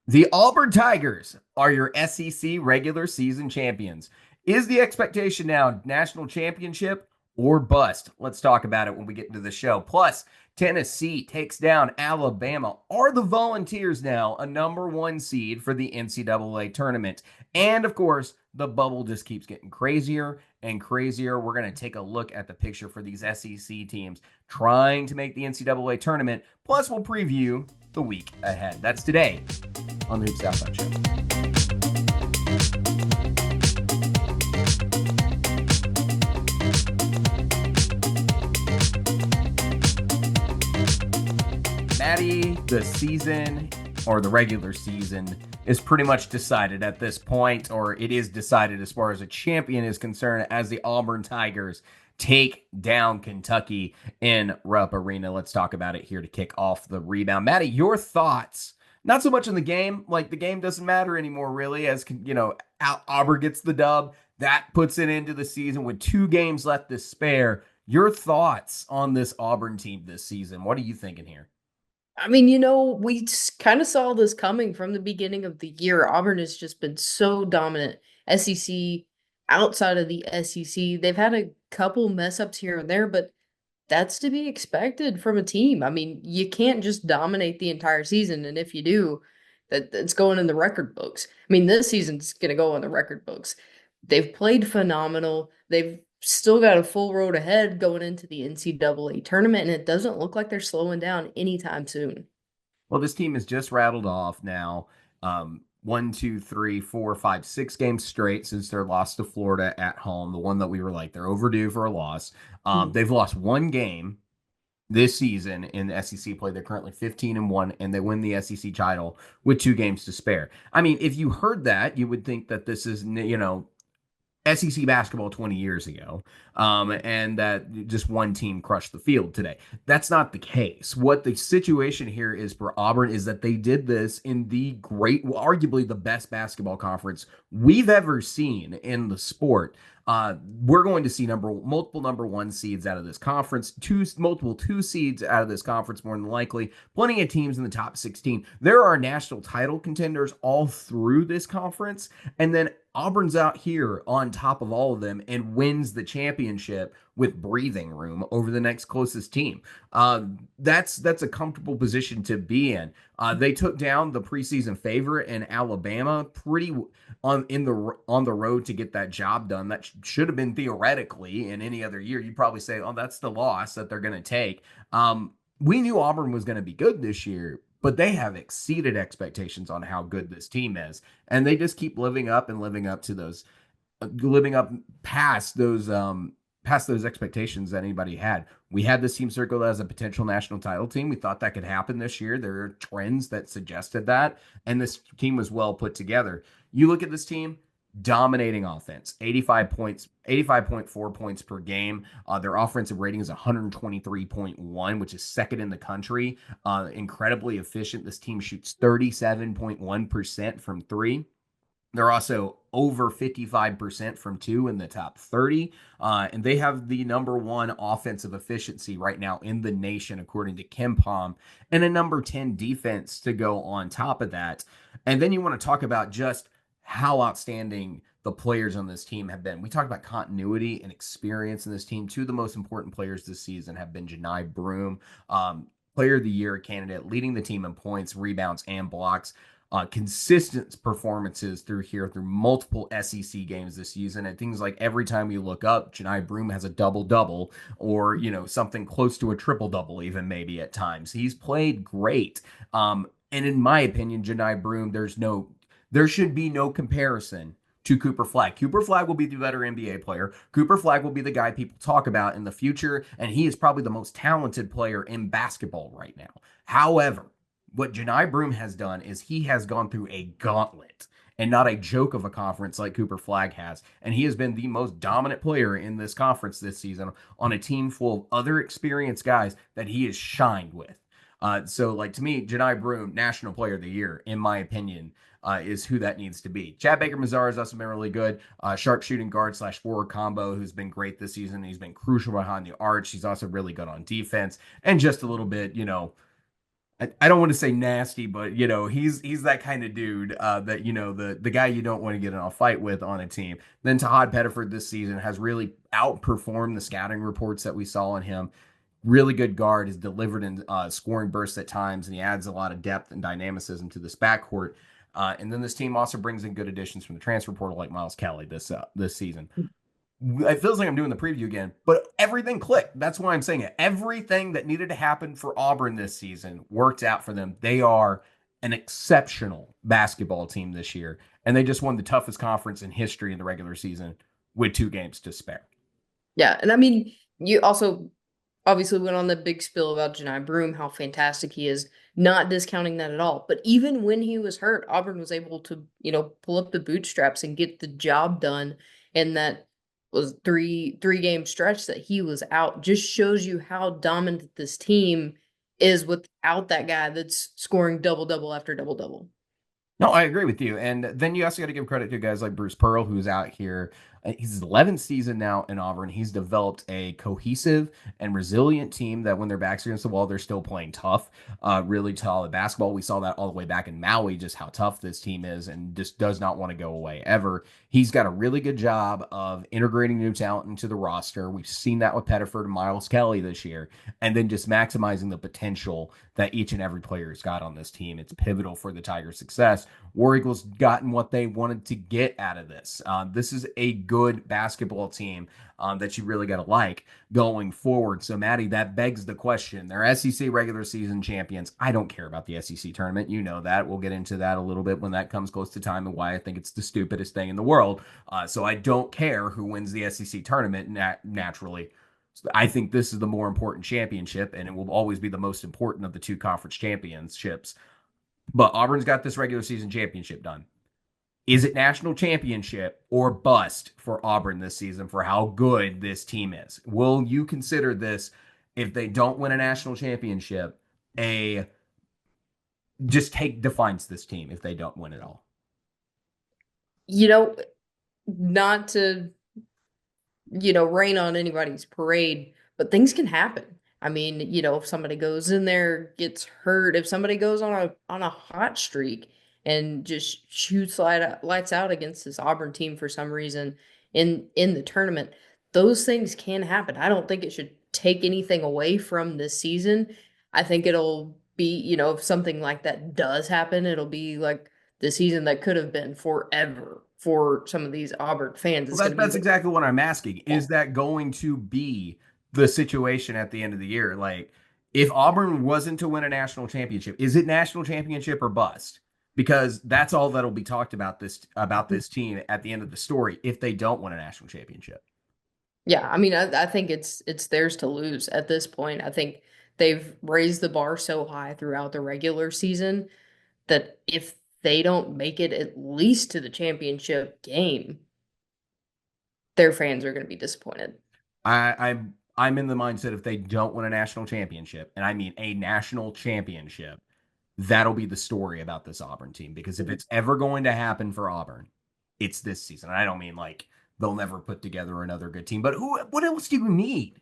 The Auburn Tigers are your SEC regular season champions. Is the expectation now national championship or bust? Let's talk about it when we get into the show. Plus, Tennessee takes down Alabama. Are the Volunteers now a number one seed for the NCAA tournament? And of course, the bubble just keeps getting crazier and crazier. We're going to take a look at the picture for these SEC teams trying to make the NCAA tournament. Plus, we'll preview the week ahead. That's today on the Hoop Southside Show. Maddie, the season or the regular season is pretty much decided at this point, or it is decided as far as a champion is concerned, as the Auburn Tigers take down Kentucky in Rupp Arena. Let's talk about it here to kick off the rebound. Maddie, your thoughts? Not so much in the game. Like, the game doesn't matter anymore, really, as, Auburn gets the dub. That puts it into the season with 2 games left to spare. Your thoughts on this Auburn team this season? What are you thinking here? We kind of saw this coming from the beginning of the year. Auburn has just been so dominant. SEC, outside of the SEC, they've had a couple mess ups here and there, but that's to be expected from a team. You can't just dominate the entire season, and if you do, that's going in the record books. This season's going to go in the record books. They've played phenomenal. They've still got a full road ahead going into the NCAA tournament, and it doesn't look like they're slowing down anytime soon. Well, this team has just rattled off now one, two, three, four, five, 6 games straight since their loss to Florida at home. The one that we were like, they're overdue for a loss. Mhm. They've lost 1 game this season in the SEC play. They're currently 15-1, and they win the SEC title with 2 games to spare. I mean, if you heard that, you would think that this is, SEC basketball 20 years ago, and that just one team crushed the field today. That's not the case. What the situation here is for Auburn is that they did this in the great, well, arguably the best basketball conference we've ever seen in the sport. We're going to see multiple number one seeds out of this conference, multiple 2 seeds out of this conference, more than likely. Plenty of teams in the top 16. There are national title contenders all through this conference, and then Auburn's out here on top of all of them and wins the championship with breathing room over the next closest team. That's a comfortable position to be in. They took down the preseason favorite in Alabama pretty on the road to get that job done. That should have been theoretically in any other year. You'd probably say, "Oh, that's the loss that they're going to take." We knew Auburn was going to be good this year, but they have exceeded expectations on how good this team is, and they just keep living up and living up to those, living up past those expectations that anybody had. We had this team circled as a potential national title team. We thought that could happen this year. There are trends that suggested that, and this team was well put together. You look at this team, dominating offense, 85 points, 85.4 points per game. Their offensive rating is 123.1, which is second in the country. Incredibly efficient. This team shoots 37.1% from three. They're also over 55% from two in the top 30. And they have the number one offensive efficiency right now in the nation, according to KenPom, and a number 10 defense to go on top of that. And then you want to talk about just how outstanding the players on this team have been. We talked about continuity and experience in this team. 2 of the most important players this season have been Janai Broome, player of the year candidate, leading the team in points, rebounds, and blocks. Consistent performances through multiple SEC games this season, and things like every time you look up, Janai Broome has a double double, or something close to a triple double, even maybe at times. He's played great, and in my opinion, Janai Broome, there should be no comparison to Cooper Flagg. Cooper Flagg will be the better NBA player. Cooper Flagg will be the guy people talk about in the future, and he is probably the most talented player in basketball right now. However, what Janai Broome has done is he has gone through a gauntlet and not a joke of a conference like Cooper Flagg has. And he has been the most dominant player in this conference this season on a team full of other experienced guys that he has shined with. So, like, to me, Janai Broome, National Player of the Year, in my opinion, is who that needs to be. Chad Baker-Mazar has also been really good. Sharpshooting guard / forward combo who's been great this season. He's been crucial behind the arch. He's also really good on defense and just a little bit, I don't want to say nasty, but he's that kind of dude that the guy you don't want to get in a fight with on a team. Then Todd Pettiford this season has really outperformed the scouting reports that we saw on him. Really good guard, is delivered in scoring bursts at times, and he adds a lot of depth and dynamicism to this backcourt. And then this team also brings in good additions from the transfer portal like Miles Kelly this season. It feels like I'm doing the preview again, but everything clicked. That's why I'm saying it. Everything that needed to happen for Auburn this season worked out for them. They are an exceptional basketball team this year, and they just won the toughest conference in history in the regular season with 2 games to spare. Yeah, and I mean, you also obviously went on the big spill about Janai Broome, how fantastic he is, not discounting that at all. But even when he was hurt, Auburn was able to, pull up the bootstraps and get the job done. And that was three game stretch that he was out. Just shows you how dominant this team is without that guy that's scoring double after double. No, I agree with you. And then you also got to give credit to guys like Bruce Pearl, who's out here. He's his 11th season now in Auburn. He's developed a cohesive and resilient team that when their backs are against the wall, they're still playing tough, really solid basketball. We saw that all the way back in Maui, just how tough this team is and just does not want to go away ever. He's got a really good job of integrating new talent into the roster. We've seen that with Pettiford and Miles Kelly this year, and then just maximizing the potential that each and every player has got on this team. It's pivotal for the Tigers' success. War Eagles gotten what they wanted to get out of this. This is a good basketball team that you really got to like going forward. So, Maddie, that begs the question. They're SEC regular season champions. I don't care about the SEC tournament. You know that. We'll get into that a little bit when that comes close to time and why I think it's the stupidest thing in the world. So I don't care who wins the SEC tournament naturally. I think this is the more important championship, and it will always be the most important of the 2 conference championships. But Auburn's got this regular season championship done. Is it national championship or bust for Auburn this season for how good this team is? Will you consider this, if they don't win a national championship, defines this team if they don't win it all? Not to rain on anybody's parade, but things can happen. I mean, if somebody goes in there, gets hurt, if somebody goes on a hot streak and just shoots lights out against this Auburn team for some reason in the tournament, those things can happen. I don't think it should take anything away from this season. I think it'll be, if something like that does happen, it'll be like the season that could have been forever for some of these Auburn fans. Well, that's exactly what I'm asking. Is that going to be the situation at the end of the year? Like, if Auburn wasn't to win a national championship, is it national championship or bust? Because that's all that'll be talked about this team at the end of the story if they don't win a national championship. Yeah, I mean, I think it's theirs to lose at this point. I think they've raised the bar so high throughout the regular season that if they don't make it at least to the championship game, their fans are going to be disappointed. I'm in the mindset if they don't win a national championship, and I mean a national championship, that'll be the story about this Auburn team. Because if it's ever going to happen for Auburn, it's this season. And I don't mean like they'll never put together another good team, but what else do you need?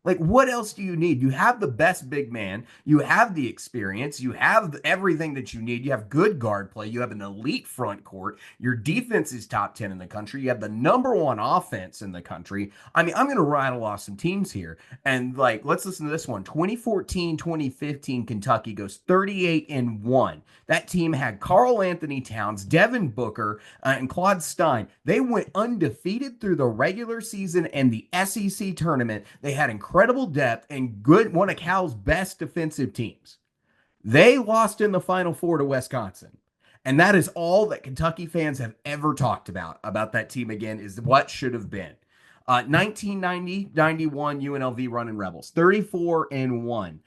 Like, what else do you need? You have the best big man. You have the experience. You have everything that you need. You have good guard play. You have an elite front court. Your defense is top 10 in the country. You have the #1 offense in the country. I mean, I'm going to rattle off some teams here. And, like, let's listen to this one. 2014, 2015, Kentucky goes 38-1. That team had Karl Anthony Towns, Devin Booker, and Claude Stein. They went undefeated through the regular season and the SEC tournament. They had incredible depth and one of Cal's best defensive teams. They lost in the Final Four to Wisconsin. And that is all that Kentucky fans have ever talked about that team again, is what should have been. 1990-91 UNLV running Rebels, 34-1.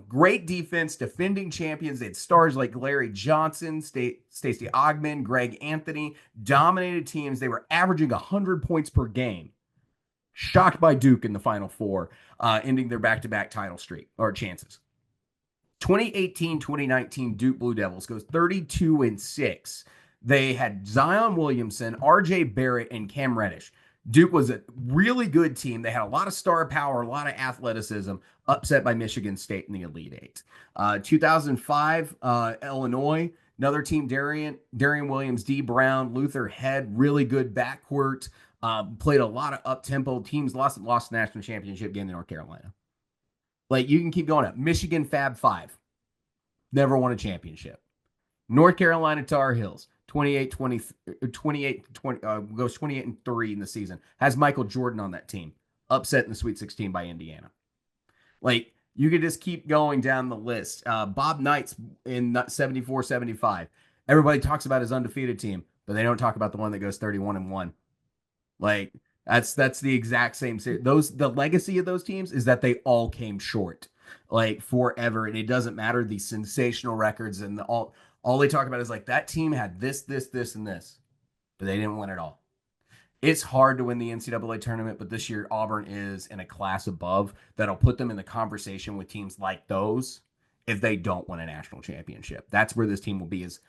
Great defense, defending champions. They had stars like Larry Johnson, Stacey Ogman, Greg Anthony, dominated teams. They were averaging 100 points per game. Shocked by Duke in the Final Four, ending their back-to-back title streak or chances. 2018-2019 Duke Blue Devils goes 32-6. They had Zion Williamson, RJ Barrett, and Cam Reddish. Duke was a really good team. They had a lot of star power, a lot of athleticism, upset by Michigan State in the Elite Eight. 2005, Illinois, another team, Darian Williams, D. Brown, Luther Head, really good backcourt. Played a lot of up-tempo teams, lost the national championship game to North Carolina. Like, you can keep going up. Michigan Fab Five, never won a championship. North Carolina Tar Heels, 28 20 goes 28-3 in the season. Has Michael Jordan on that team. Upset in the Sweet 16 by Indiana. Like, you could just keep going down the list. Bob Knight's in 74-75. Everybody talks about his undefeated team, but they don't talk about the one that goes 31-1. Like, that's the exact same series. The legacy of those teams is that they all came short, like, forever, and it doesn't matter the sensational records and all they talk about is like that team had this, and this, but they didn't win it all. It's hard to win the NCAA tournament, but this year Auburn is in a class above that'll put them in the conversation with teams like those if they don't win a national championship. That's where this team will be. Is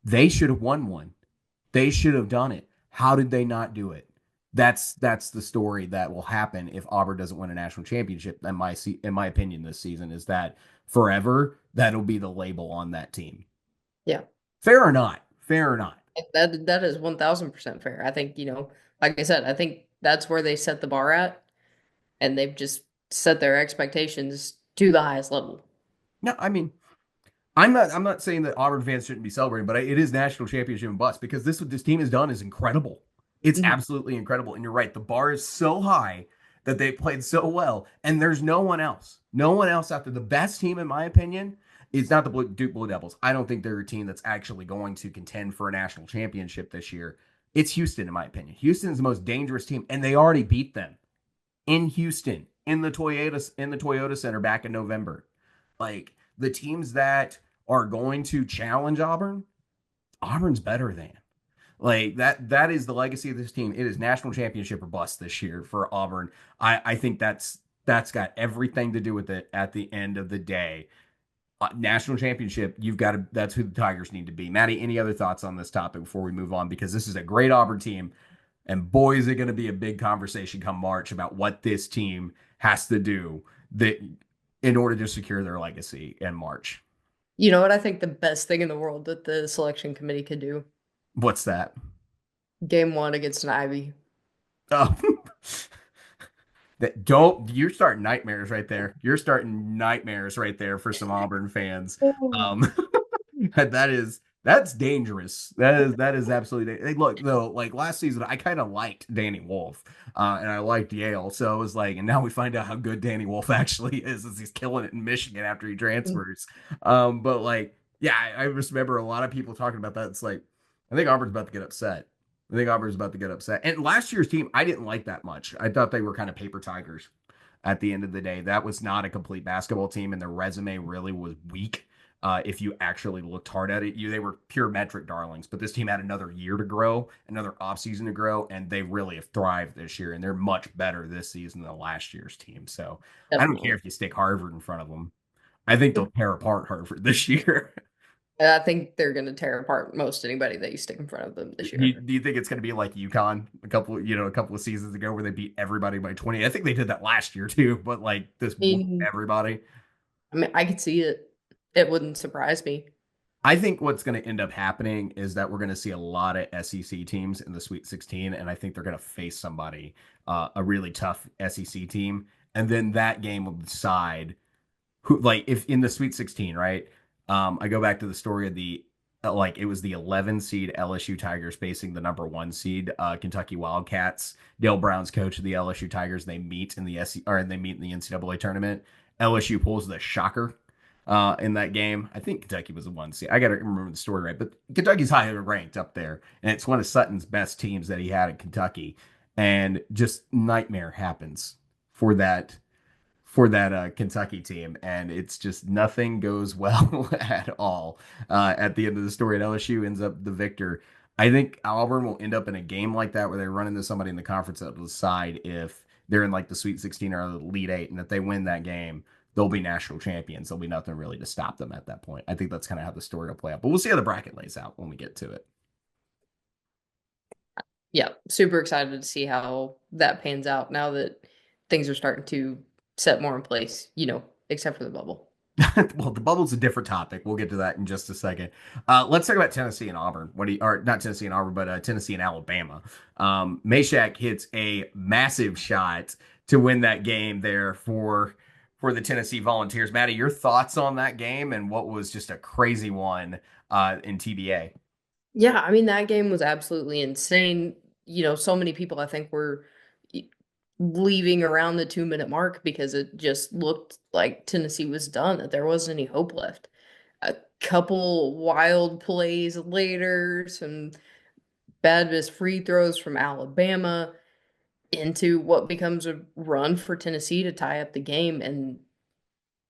they should have won one. They should have done it. How did they not do it? That's the story that will happen if Auburn doesn't win a national championship. In my opinion, this season is that forever that'll be the label on that team. Yeah. Fair or not? Fair or not? That is 1000% fair. I think, like I said, I think that's where they set the bar at, and they've just set their expectations to the highest level. No, I mean, I'm not saying that Auburn fans shouldn't be celebrating, but it is national championship and bust because what this team has done is incredible. It's Mhm. absolutely incredible. And you're right, the bar is so high that they played so well, and there's no one else. No one else after the best team, in my opinion, is not the Duke Blue Devils. I don't think they're a team that's actually going to contend for a national championship this year. It's Houston, in my opinion. Houston is the most dangerous team, and they already beat them in Houston in the Toyota Center back in November. Like, the teams that are going to challenge Auburn's better than. Like, that is the legacy of this team. It is national championship or bust this year for Auburn. I think that's got everything to do with it at the end of the day. National championship, that's who the Tigers need to be. Maddie, any other thoughts on this topic before we move on? Because this is a great Auburn team, and boy, is it going to be a big conversation come March about what this team has to do that in order to secure their legacy in March. You know what? I think the best thing in the world that the selection committee could do, What's that? game one against an Ivy. Oh, that don't you're starting nightmares right there. You're starting nightmares right there for some Auburn fans. Oh. Um, that's dangerous. That is absolutely look though. Like last season, I kind of liked Danny Wolf, and I liked Yale. So it was like, and now we find out how good Danny Wolf actually is, as he's killing it in Michigan after he transfers. But like, yeah, I just remember a lot of people talking about that. It's like, I think Auburn's about to get upset. I think Auburn's about to get upset. And last year's team, I didn't like that much. I thought they were kind of paper tigers at the end of the day. That was not a complete basketball team, and their resume really was weak. If you actually looked hard at it, they were pure metric darlings. But this team had another year to grow, another offseason to grow, and they really have thrived this year. And they're much better this season than last year's team. So I don't care Definitely. if you stick Harvard in front of them. I think they'll tear apart Harvard this year. I think they're going to tear apart most anybody that you stick in front of them this Do you, year. do you think it's going to be like UConn a couple of seasons ago where they beat everybody by 20? I think they did that last year too, but like this mean, everybody. I could see it. It wouldn't surprise me. I think what's going to end up happening is that we're going to see a lot of SEC teams in the Sweet 16, and I think they're going to face somebody, a really tough SEC team, and then that game will decide who, like, if in the Sweet 16, right? I go back to the story of like it was the 11 seed LSU Tigers facing the number 1 seed Kentucky Wildcats. Dale Brown's coach of the LSU Tigers. They meet in the NCAA tournament. LSU pulls the shocker in that game. I think Kentucky was the 1 seed. I got to remember the story right, but Kentucky's highly ranked up there, and it's one of Sutton's best teams that he had in Kentucky. And just nightmare happens for that Kentucky team, and it's just nothing goes well at all. At the end of the story, and LSU ends up the victor. I think Auburn will end up in a game like that where they run into somebody in the conference that will decide if they're in like the Sweet 16 or the Elite Eight, and if they win that game, they'll be national champions. There'll be nothing really to stop them at that point. I think that's kind of how the story will play out. But we'll see how the bracket lays out when we get to it. Yeah, super excited to see how that pans out now that things are starting to set more in place, except for the bubble. Well, the bubble's a different topic. We'll get to that in just a second. Let's talk about Tennessee and Auburn. What do you, or not Tennessee and Auburn, but Tennessee and Alabama. Meshack hits a massive shot to win that game there for the Tennessee Volunteers. Maddie, your thoughts on that game and what was just a crazy one in TBA? Yeah, I mean that game was absolutely insane. So many people I think were y- leaving around the 2-minute mark because it just looked like Tennessee was done, that there wasn't any hope left. A couple wild plays later, some bad missed free throws from Alabama into what becomes a run for Tennessee to tie up the game. And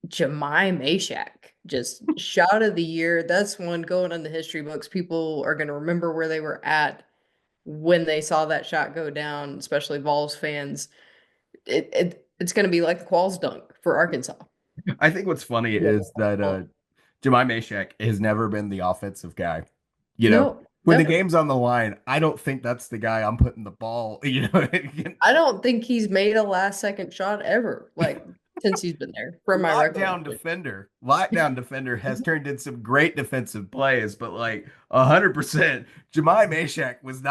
Jemai Meshack, just shot of the year. That's one going on the history books. People are going to remember where they were at when they saw that shot go down, especially Vols fans. It's going to be like the Qualls dunk for Arkansas. I think what's funny is that Jemai Meshack has never been the offensive guy. You know, No, when the never. game's on the line, I don't think that's the guy I'm putting the ball, I don't think he's made a last second shot ever, like since he's been there, from my recollection. Lockdown defender has turned in some great defensive plays, but like 100%, Jemai Meshack was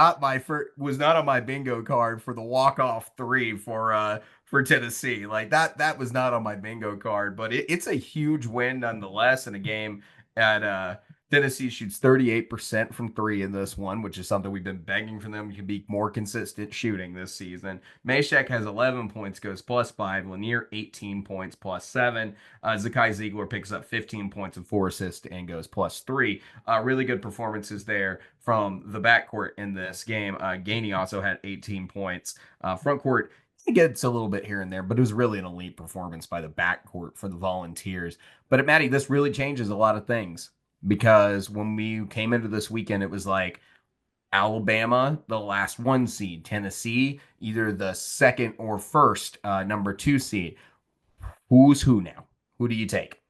not on my bingo card for the walk-off three for Tennessee. Like that was not on my bingo card, but it's a huge win nonetheless in a game at Tennessee shoots 38% from three in this one, which is something we've been begging for them to be more consistent shooting this season. Meshack has 11 points, goes +5. Lanier, 18 points, +7. Zakai Ziegler picks up 15 points and 4 assists and goes +3. Really good performances there from the backcourt in this game. Gainey also had 18 points. Front court, it gets a little bit here and there, but it was really an elite performance by the backcourt for the Volunteers. But Maddie, this really changes a lot of things because when we came into this weekend, it was like Alabama, the last one seed, Tennessee, either the second or first number two seed. Who's who now? Who do you take?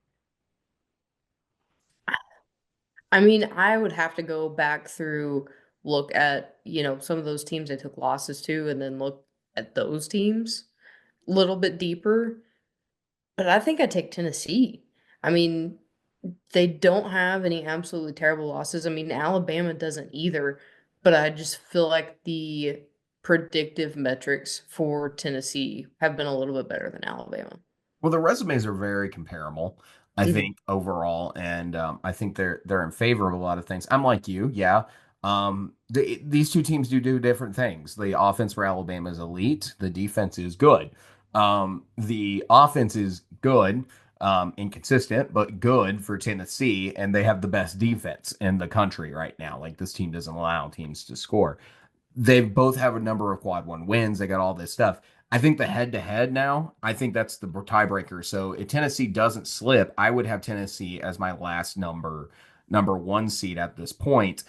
I mean, I would have to go back through, look at, some of those teams I took losses to, and then look at those teams a little bit deeper. But I think I take Tennessee. I mean, they don't have any absolutely terrible losses. I mean, Alabama doesn't either, but I just feel like the predictive metrics for Tennessee have been a little bit better than Alabama. Well, the resumes are very comparable, I Mhm. think overall, and I think they're in favor of a lot of things. I'm like you, yeah. These two teams do different things. The offense for Alabama is elite. The defense is good. The offense is good, inconsistent, but good for Tennessee, and they have the best defense in the country right now. Like this team doesn't allow teams to score. They both have a number of quad one wins. They got all this stuff. I think the head to head now, I think that's the tiebreaker. So if Tennessee doesn't slip, I would have Tennessee as my last number one seed at this point.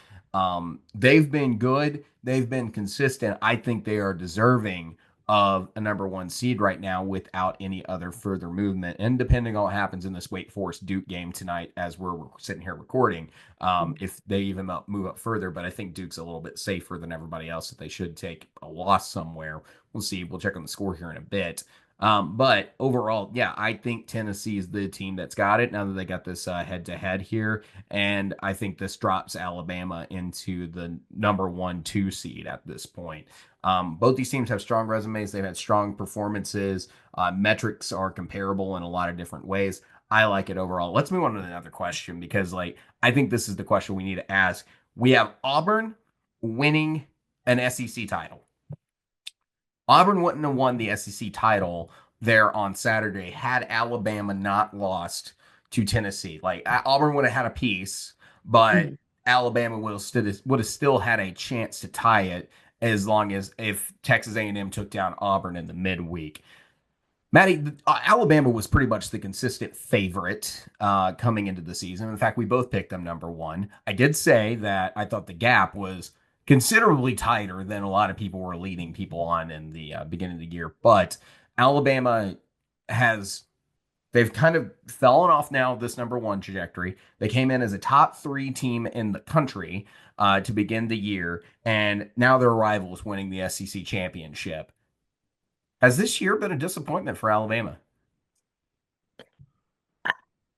They've been good. They've been consistent. I think they are deserving of a number one seed right now without any other further movement. And depending on what happens in this Wake Forest Duke game tonight, as we're sitting here recording, if they even move up further. But I think Duke's a little bit safer than everybody else that they should take a loss somewhere. We'll see. We'll check on the score here in a bit. But overall, yeah, I think Tennessee is the team that's got it now that they got this head to head here. And I think this drops Alabama into the number one, two seed at this point. Both these teams have strong resumes. They've had strong performances. Metrics are comparable in a lot of different ways. I like it overall. Let's move on to another question because, like, I think this is the question we need to ask. We have Auburn winning an SEC title. Auburn wouldn't have won the SEC title there on Saturday had Alabama not lost to Tennessee. Like Auburn would have had a piece, but Mhm. Alabama would have still had a chance to tie it as long as if Texas A&M took down Auburn in the midweek. Maddie, Alabama was pretty much the consistent favorite coming into the season. In fact, we both picked them number one. I did say that I thought the gap was considerably tighter than a lot of people were leading people on in the beginning of the year. But Alabama has they've kind of fallen off now this number one trajectory. They came in as a top three team in the country to begin the year, and now their rivals winning the SEC championship. Has this year been a disappointment for Alabama?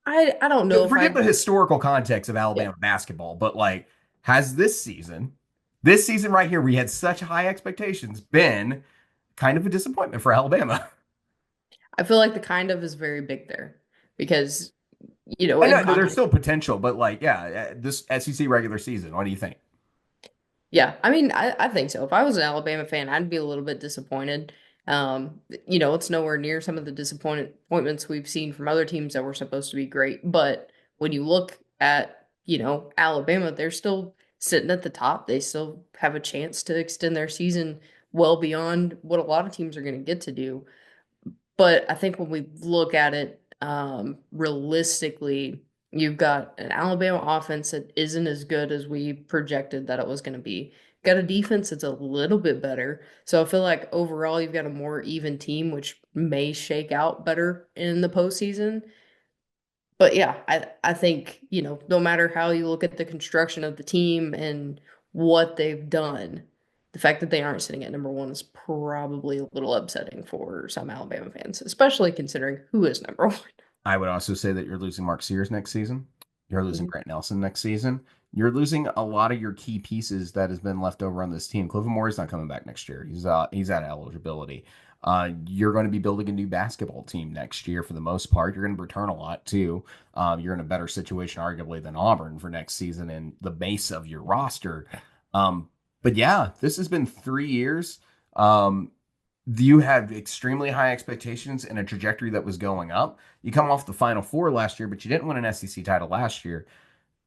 I don't know if Forget I the historical context of yeah. Alabama basketball, but like, has this season right here, we had such high expectations, been kind of a disappointment for Alabama? I feel like the kind of is very big there because I in know there's context. still potential, but like, yeah, this SEC regular season, what do you think? Yeah, I mean, I think so. If I was an Alabama fan, I'd be a little bit disappointed. It's nowhere near some of the disappointments we've seen from other teams that were supposed to be great. But when you look at, Alabama, they're still sitting at the top. They still have a chance to extend their season well beyond what a lot of teams are going to get to do. But I think when we look at it realistically, you've got an Alabama offense that isn't as good as we projected that it was going to be. Got a defense that's a little bit better. So I feel like overall you've got a more even team, which may shake out better in the postseason. But yeah, I think, no matter how you look at the construction of the team and what they've done, the fact that they aren't sitting at number one is probably a little upsetting for some Alabama fans, especially considering who is number one. I would also say that you're losing Mark Sears next season. You're losing Mhm. Grant Nelson next season. You're losing a lot of your key pieces that has been left over on this team. Clifford Moore's not coming back next year. He's out of eligibility. You're going to be building a new basketball team next year for the most part. You're going to return a lot too. You're in a better situation arguably than Auburn for next season and the base of your roster. Um, but yeah, this has been 3 years. Um, you had extremely high expectations and a trajectory that was going up. You come off the Final Four last year, but you didn't win an SEC title last year.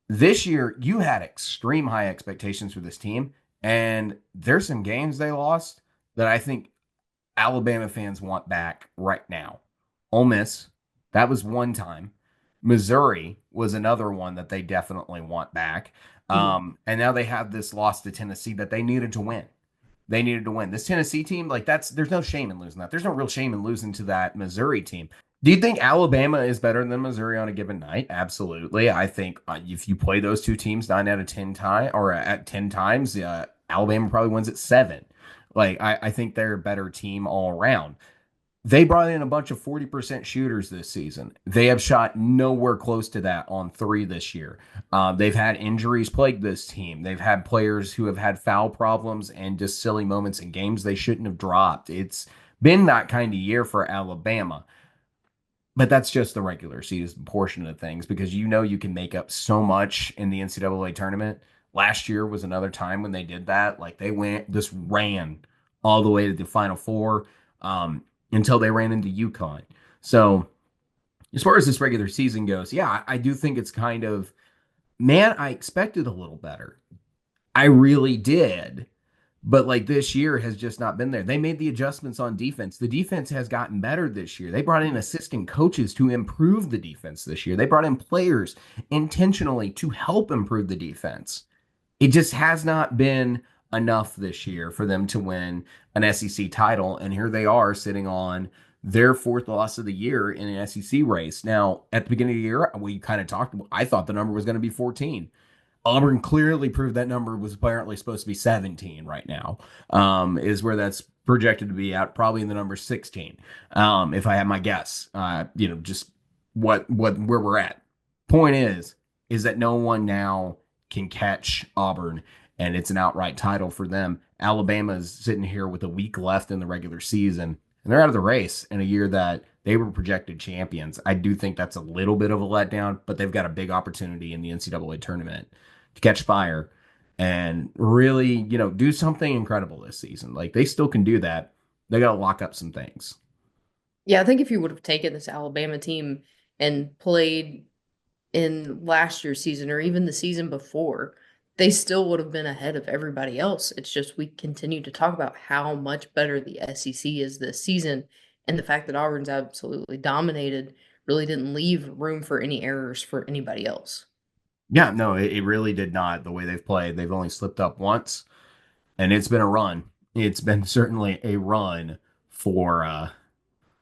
This year, you had extreme high expectations for this team, and there's some games they lost that I think Alabama fans want back right now. Ole Miss, that was one time. Missouri was another one that they definitely want back. Mhm. And now they have this loss to Tennessee that they needed to win. They needed to win. This Tennessee team, like there's no shame in losing that. There's no real shame in losing to that Missouri team. Do you think Alabama is better than Missouri on a given night? Absolutely. I think if you play those two teams 9 out of 10 times or at 10 times, Alabama probably wins at seven. Like I think they're a better team all around. They brought in a bunch of 40% shooters this season. They have shot nowhere close to that on three this year. They've had injuries plague this team. They've had players who have had foul problems and just silly moments in games they shouldn't have dropped. It's been that kind of year for Alabama. But that's just the regular season portion of things because you can make up so much in the NCAA tournament. Last year was another time when they did that. Like just ran all the way to the Final Four until they ran into UConn. So as far as this regular season goes, yeah, I do think it's kind of, man, I expected a little better. I really did. But like this year has just not been there. They made the adjustments on defense. The defense has gotten better this year. They brought in assistant coaches to improve the defense this year. They brought in players intentionally to help improve the defense. It just has not been enough this year for them to win an SEC title. And here they are sitting on their fourth loss of the year in an SEC race. Now, at the beginning of the year, we kind of talked, I thought the number was going to be 14. Auburn clearly proved that number was apparently supposed to be 17 right now, is where that's projected to be at, probably in the number 16, if I had my guess. Just where we're at. Point is that no one now can catch Auburn, and it's an outright title for them. Alabama is sitting here with a week left in the regular season, and they're out of the race in a year that they were projected champions. I do think that's a little bit of a letdown, but they've got a big opportunity in the NCAA tournament to catch fire and really, do something incredible this season. Like they still can do that. They got to lock up some things. Yeah, I think if you would have taken this Alabama team and played in last year's season or even the season before, they still would have been ahead of everybody else. It's just we continue to talk about how much better the SEC is this season, and the fact that Auburn's absolutely dominated really didn't leave room for any errors for anybody else. Yeah, no, it really did not. The way they've played, they've only slipped up once, and it's been a run. It's been certainly a run for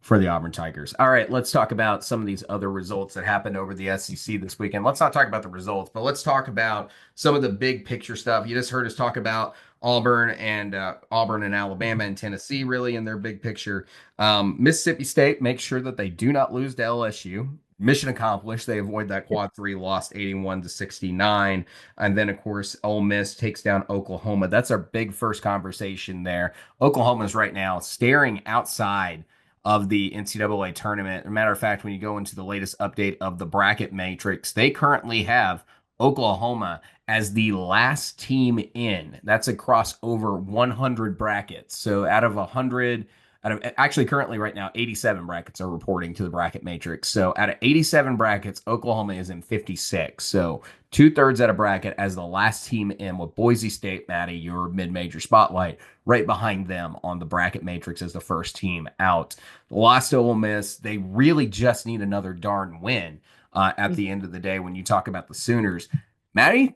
for the Auburn Tigers. All right, let's talk about some of these other results that happened over the SEC this weekend. Let's not talk about the results, but let's talk about some of the big picture stuff. You just heard us talk about Auburn and Alabama and Tennessee really in their big picture. Mississippi State makes sure that they do not lose to LSU. Mission accomplished. They avoid that quad three, lost 81-69. And then, of course, Ole Miss takes down Oklahoma. That's our big first conversation there. Oklahoma is right now staring outside of the NCAA tournament. As a matter of fact, when you go into the latest update of the bracket matrix, they currently have Oklahoma as the last team in. That's across over 100 brackets. So out of 100, out of actually currently right now, 87 brackets are reporting to the bracket matrix. So out of 87 brackets, Oklahoma is in 56. So two-thirds out of bracket as the last team in, with Boise State, Maddie, your mid-major spotlight, right behind them on the bracket matrix as the first team out. Lost to Ole Miss. They really just need another darn win at the end of the day when you talk about the Sooners. Maddie,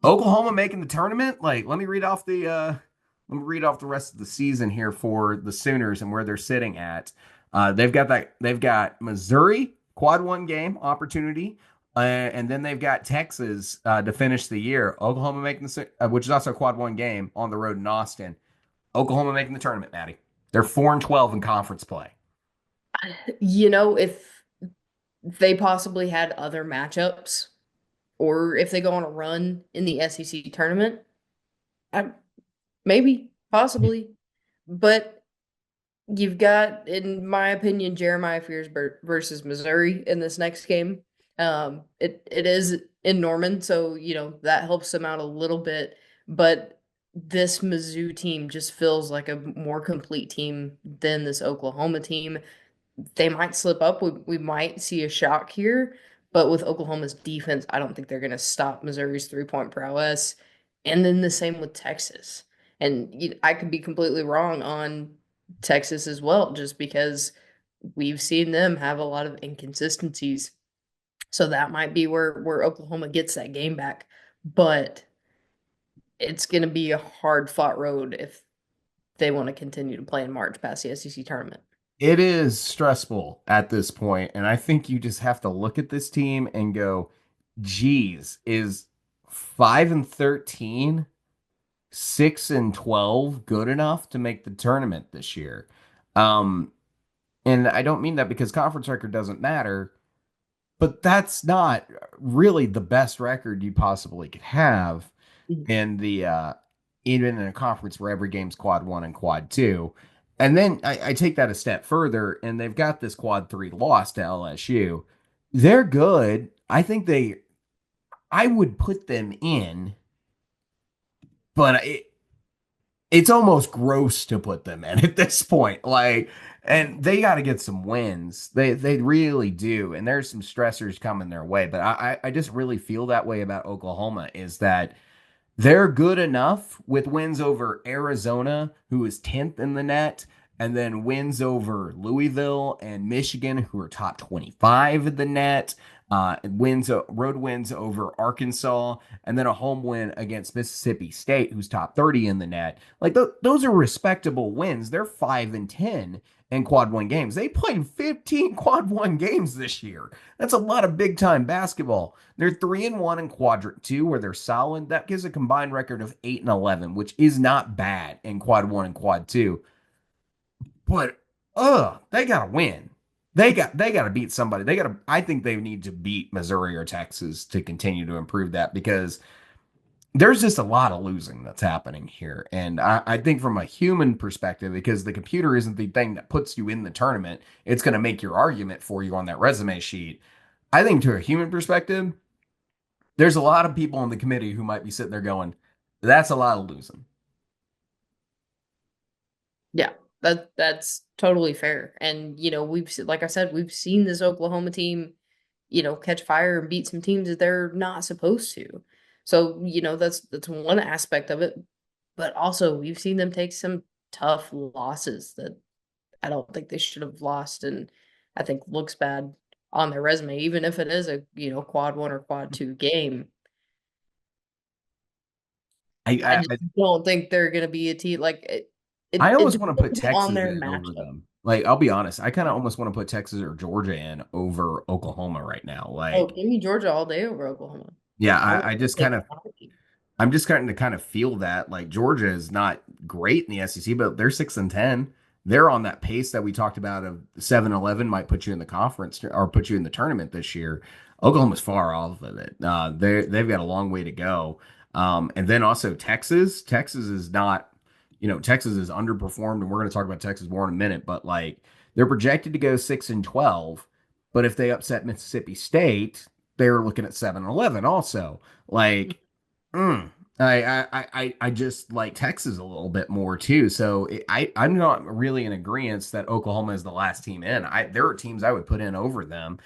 Oklahoma making the tournament. Like, let me read off the rest of the season here for the Sooners and where they're sitting at. They've got Missouri quad one game opportunity. And then they've got Texas to finish the year. Oklahoma making which is also a quad one game on the road in Austin. Oklahoma making the tournament, Maddie. They're 4-12 in conference play. If they possibly had other matchups, or if they go on a run in the SEC tournament, I, maybe, possibly. But you've got, in my opinion, Jeremiah Fears versus Missouri in this next game. It is in Norman, so that helps them out a little bit. But this Mizzou team just feels like a more complete team than this Oklahoma team. They might slip up. We might see a shock here, but with Oklahoma's defense, I don't think they're going to stop Missouri's 3-point prowess. And then the same with Texas. And I could be completely wrong on Texas as well, just because we've seen them have a lot of inconsistencies. So that might be where Oklahoma gets that game back. But it's going to be a hard fought road if they want to continue to play in March past the SEC tournament. It is stressful at this point, and I think you just have to look at this team and go, geez, is 5-13, 6-12 good enough to make the tournament this year? Um, and I don't mean that because conference record doesn't matter, but that's not really the best record you possibly could have in the even in a conference where every game's quad one and quad two. And then I take that a step further, and they've got this quad three loss to LSU. They're good. I would put them in, but it's almost gross to put them in at this point. Like, and they got to get some wins. They really do. And there's some stressors coming their way. But I just really feel that way about Oklahoma, is that they're good enough with wins over Arizona, who is 10th in the net, and then wins over Louisville and Michigan, who are top 25 in the net. Road wins over Arkansas, and then a home win against Mississippi State, who's top 30 in the net. Like those are respectable wins. They're 5-10 in quad one games. They played 15 quad one games this year. That's a lot of big time basketball. They're 3-1 in quadrant two, where they're solid. That gives a combined record of 8-11, which is not bad in quad one and quad two. But they gotta win. They gotta beat somebody. I think they need to beat Missouri or Texas to continue to improve that, because there's just a lot of losing that's happening here. And I think from a human perspective, because the computer isn't the thing that puts you in the tournament, it's going to make your argument for you on that resume sheet. I think to a human perspective, there's a lot of people on the committee who might be sitting there going, that's a lot of losing. Yeah, that's totally fair. And like I said, we've seen this Oklahoma team, catch fire and beat some teams that they're not supposed to. So, that's one aspect of it. But also we've seen them take some tough losses that I don't think they should have lost, and I think looks bad on their resume, even if it is a, quad one or quad two game. I I just don't think they're gonna be a team like it. I It almost want to put depends on Texas their in over matchup. them. Like, I'll be honest, I kind of almost want to put Texas or Georgia in over Oklahoma right now. Oh, Like, give me Georgia all day over Oklahoma. yeah, I want I to just take kind it of off of you. I'm just starting to kind of feel that like Georgia is not great in the SEC, but they're 6-10. They're on that pace that we talked about of 7-11 might put you in the conference or put you in the tournament this year. Oklahoma's far off of it. They've got a long way to go. And then also Texas. Texas is not, Texas is underperformed, and we're going to talk about Texas more in a minute. But like they're projected to go 6-12, but if they upset Mississippi State, they're looking at 7-11 also. Like Mm. I just like Texas a little bit more too. So I'm not really in agreement that Oklahoma is the last team in. There are teams I would put in over them,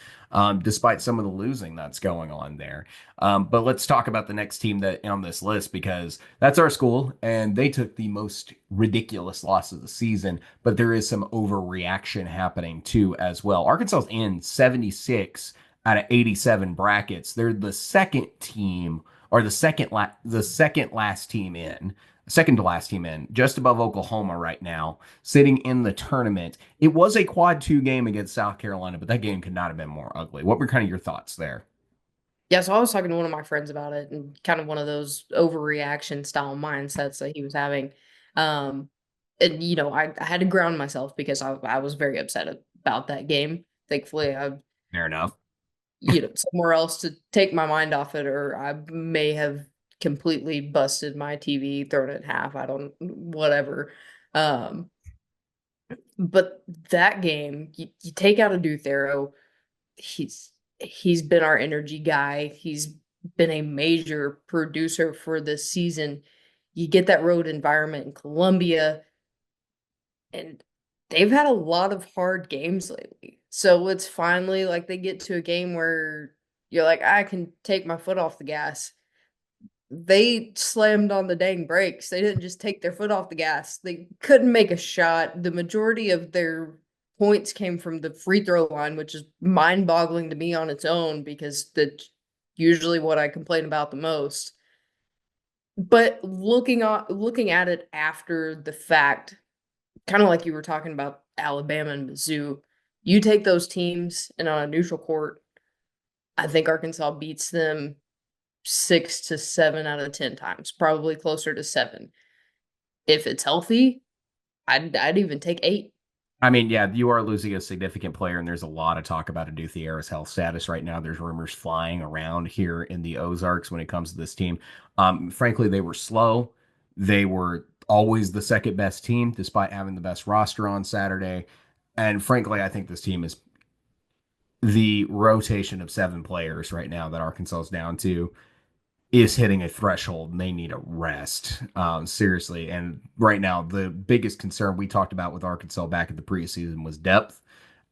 despite some of the losing that's going on there. But let's talk about the next team that on this list because that's our school and they took the most ridiculous loss of the season. But there is some overreaction happening too as well. Arkansas's in 76 out of 87 brackets. They're the second team or the second last team in, second to last team in, just above Oklahoma right now, sitting in the tournament. It was a quad two game against South Carolina, but that game could not have been more ugly. What were kind of your thoughts there? Yeah, so I was talking to one of my friends about it and kind of one of those overreaction style mindsets that he was having. Um, and I had to ground myself because I was very upset about that game. Thankfully, I Fair enough. somewhere else to take my mind off it, or I may have completely busted my TV, thrown it in half. I don't, whatever. Um, but that game, you take out a Duthero, he's been our energy guy. He's been a major producer for this season. You get that road environment in Columbia, and they've had a lot of hard games lately. So it's finally like they get to a game where you're like, I can take my foot off the gas. They slammed on the dang brakes. They didn't just take their foot off the gas. They couldn't make a shot. The majority of their points came from the free throw line, which is mind-boggling to me on its own because that's usually what I complain about the most. But looking at it after the fact, kind of like you were talking about Alabama and Mizzou, you take those teams and on a neutral court, I think Arkansas beats them 6 to 7 out of 10 times, probably closer to 7. If it's healthy, I'd even take 8. I mean, yeah, you are losing a significant player, and there's a lot of talk about Aduthiero's health status right now. There's rumors flying around here in the Ozarks when it comes to this team. Frankly, they were slow. They were always the second best team, despite having the best roster on Saturday. And frankly, I think this team is the rotation of 7 players right now that Arkansas is down to is hitting a threshold and they need a rest. Seriously. And right now, the biggest concern we talked about with Arkansas back at the preseason was depth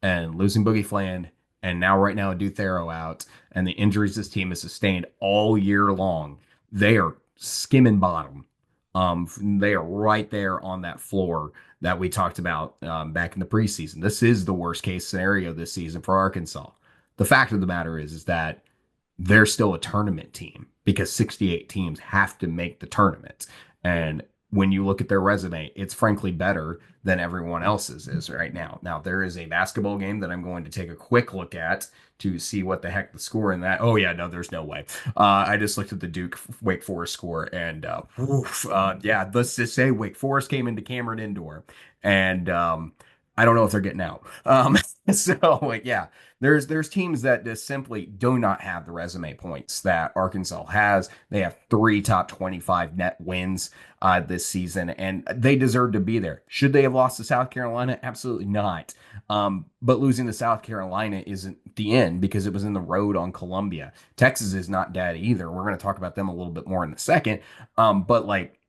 and losing Boogie Fland. And now, right now, Duthero out and the injuries this team has sustained all year long. They are skimming bottom. They are right there on that floor that we talked about back in the preseason. This is the worst case scenario this season for Arkansas. The fact of the matter is that they're still a tournament team because 68 teams have to make the tournament. And when you look at their resume, it's frankly better than everyone else's is right now. Now, there is a basketball game that I'm going to take a quick look at to see what the heck the score in that. Oh, yeah, no, there's no way. I just looked at the Duke Wake Forest score, and yeah, let's just say Wake Forest came into Cameron Indoor, and I don't know if they're getting out. So, like, yeah, there's teams that just simply do not have the resume points that Arkansas has. They have 3 top 25 net wins this season, and they deserve to be there. Should they have lost to South Carolina? Absolutely not. But losing to South Carolina isn't the end because it was in the road on Columbia. Texas is not dead either. We're going to talk about them a little bit more in a second. But like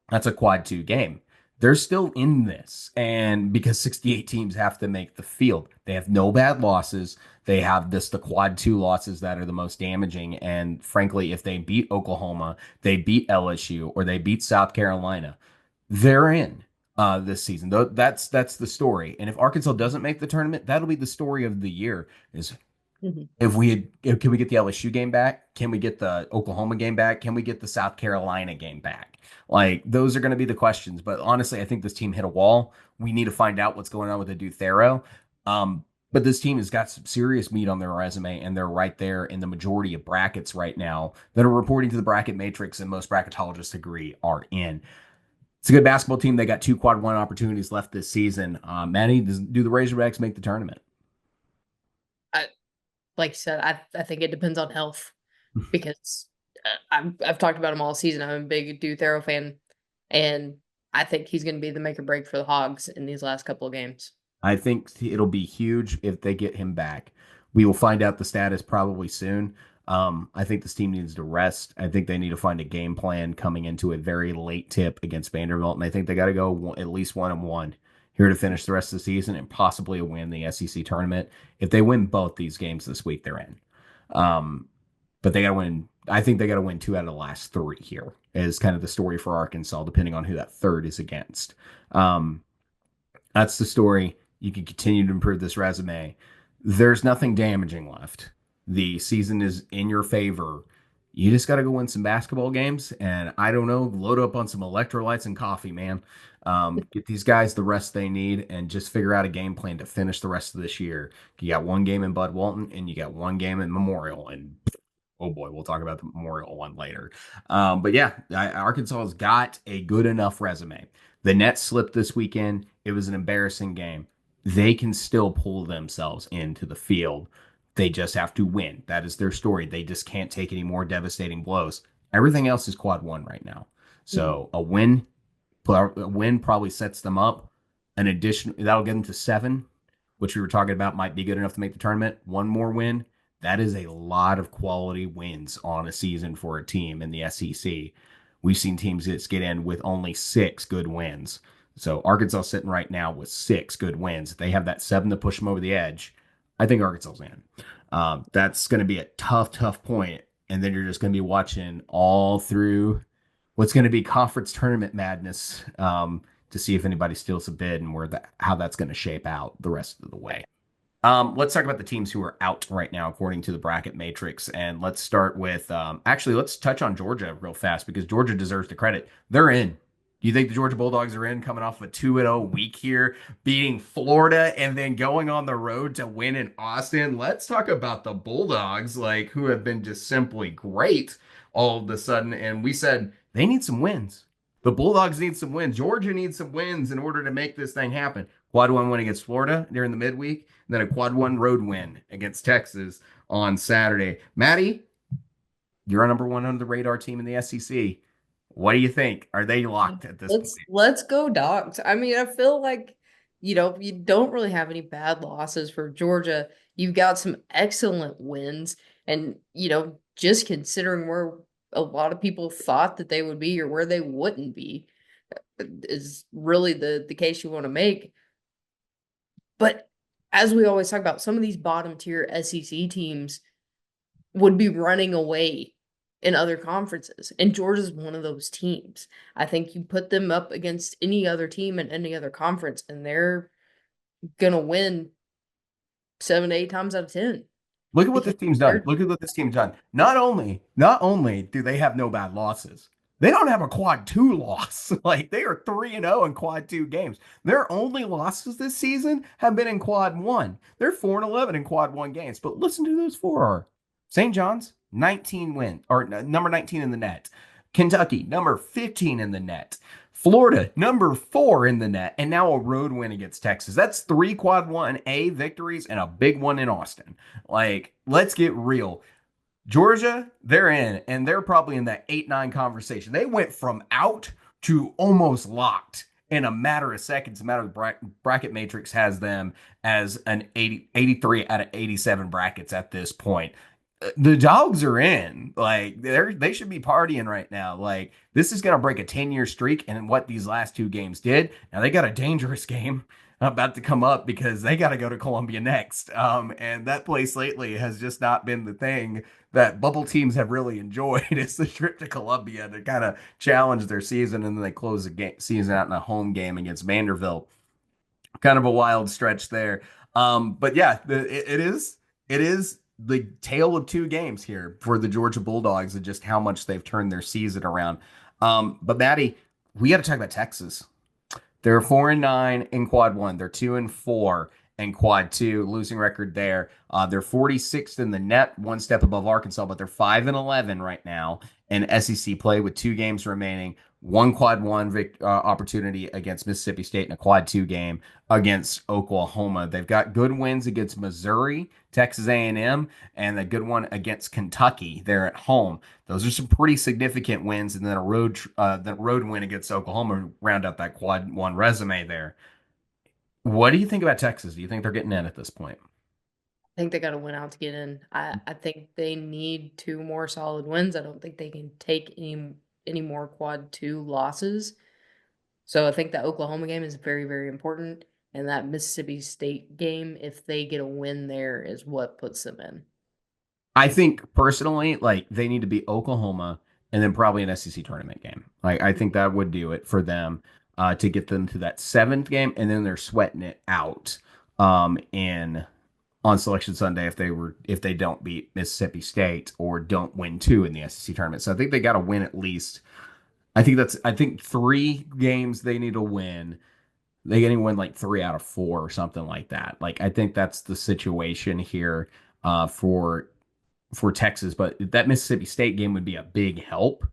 that's a quad two game. They're still in this. And because 68 teams have to make the field, they have no bad losses. They have the quad two losses that are the most damaging. And frankly, if they beat Oklahoma, they beat LSU, or they beat South Carolina, they're in this season. That's the story. And if Arkansas doesn't make the tournament, that'll be the story of the year. Is Mhm. Can we get the LSU game back? Can we get the Oklahoma game back? Can we get the South Carolina game back? Like those are going to be the questions. But honestly, I think this team hit a wall. We need to find out what's going on with the Duthero. Um, but this team has got some serious meat on their resume, and they're right there in the majority of brackets right now that are reporting to the bracket matrix, and most bracketologists agree are in. It's a good basketball team. They got two quad one opportunities left this season. Manny, do the Razorbacks make the tournament? I, like you said, I think it depends on health because I've talked about him all season. I'm a big Duthero fan, and I think he's going to be the make or break for the Hogs in these last couple of games. I think it'll be huge if they get him back. We will find out the status probably soon. I think this team needs to rest. I think they need to find a game plan coming into a very late tip against Vanderbilt, and I think they got to go at least 1-1 here to finish the rest of the season and possibly win the SEC tournament. If they win both these games this week, they're in. Um, but they got to win. I think they got to win two out of the last three here. Is kind of the story for Arkansas, depending on who that third is against. Um, that's the story. You can continue to improve this resume. There's nothing damaging left. The season is in your favor. You just got to go win some basketball games. And I don't know, load up on some electrolytes and coffee, man. Get these guys the rest they need and just figure out a game plan to finish the rest of this year. You got one game in Bud Walton and you got one game in Memorial. And oh boy, we'll talk about the Memorial one later. But yeah, Arkansas has got a good enough resume. The Nets slipped this weekend. It was an embarrassing game. They can still pull themselves into the field. They just have to win. That is their story. They just can't take any more devastating blows. Everything else is quad one right now. Mhm. So a win probably sets them up. An addition that'll get them to 7, which we were talking about might be good enough to make the tournament. One more win, that is a lot of quality wins on a season for a team in the SEC. We've seen teams that get in with only 6 good wins. So Arkansas sitting right now with 6 good wins. They have that 7 to push them over the edge. I think Arkansas's in. That's going to be a tough, tough point. And then you're just going to be watching all through what's going to be conference tournament madness to see if anybody steals a bid and how that's going to shape out the rest of the way. Let's talk about the teams who are out right now according to the bracket matrix, and let's start with actually let's touch on Georgia real fast because Georgia deserves the credit. They're in. Do you think the Georgia Bulldogs are in coming off a 2-0 week here, beating Florida and then going on the road to win in Austin? Let's talk about the Bulldogs, like who have been just simply great all of a sudden. And we said they need some wins. The Bulldogs need some wins. Georgia needs some wins in order to make this thing happen. Quad one win against Florida during the midweek, and then a quad one road win against Texas on Saturday. Maddie, you're a number one under the radar team in the SEC. What do you think? Are they locked at this point? Let's go dogs. I mean, I feel like you don't really have any bad losses for Georgia. You've got some excellent wins, and just considering where a lot of people thought that they would be or where they wouldn't be is really the case you want to make. But as we always talk about, some of these bottom tier SEC teams would be running away in other conferences. And Georgia's one of those teams. I think you put them up against any other team in any other conference, and they're gonna win 7 to 8 times out of 10 Look at what this because team's done. they're Look at what this team's done. Not only do they have no bad losses, they don't have a quad two loss. Like they are 3-0 in quad two games. Their only losses this season have been in quad one. They're 4-11 in quad one games. But listen to those four are St. John's, 19 win, or number 19 in the net. Kentucky, number 15 in the net. Florida, number 4 in the net, and now a road win against Texas. That's 3 quad 1A victories and a big one in Austin. Like, let's get real. Georgia, they're in, and they're probably in that 8-9 conversation. They went from out to almost locked in a matter of seconds. A matter of bracket matrix has them as an 83 out of 87 brackets at this point. The dogs are in. Like they should be partying right now. Like this is gonna break a 10-year streak, and what these last 2 games did. Now they got a dangerous game about to come up because they got to go to Columbia next. And that place lately has just not been the thing that bubble teams have really enjoyed. It's the trip to Columbia to kind of challenge their season, and then they close the season out in a home game against Vanderbilt. Kind of a wild stretch there. But yeah, it is the tale of two games here for the Georgia Bulldogs and just how much they've turned their season around. But Maddie, we got to talk about Texas. They're 4-9 in quad one. They're 2-4 in quad two, losing record there. They're 46th in the net, one step above Arkansas, but they're 5-11 right now in SEC play with 2 games remaining. One quad one opportunity against Mississippi State and a quad two game against Oklahoma. They've got good wins against Missouri, Texas A&M, and a good one against Kentucky. They're at home. Those are some pretty significant wins, and then the road win against Oklahoma round out that quad one resume there. What do you think about Texas? Do you think they're getting in at this point? I think they got to win out to get in. I think they need 2 more solid wins. I don't think they can take any more quad two losses. So I think the Oklahoma game is very, very important. And that Mississippi State game, if they get a win there, is what puts them in. I think personally, like they need to beat Oklahoma and then probably an SEC tournament game. Like I think that would do it for them to get them to that seventh game, and then they're sweating it out in on Selection Sunday if they don't beat Mississippi State or don't win two in the SEC tournament. So I think they got to win at least. I think 3 games they need to win. They can win like 3 out of 4 or something like that. Like I think that's the situation here for Texas, but that Mississippi State game would be a big help.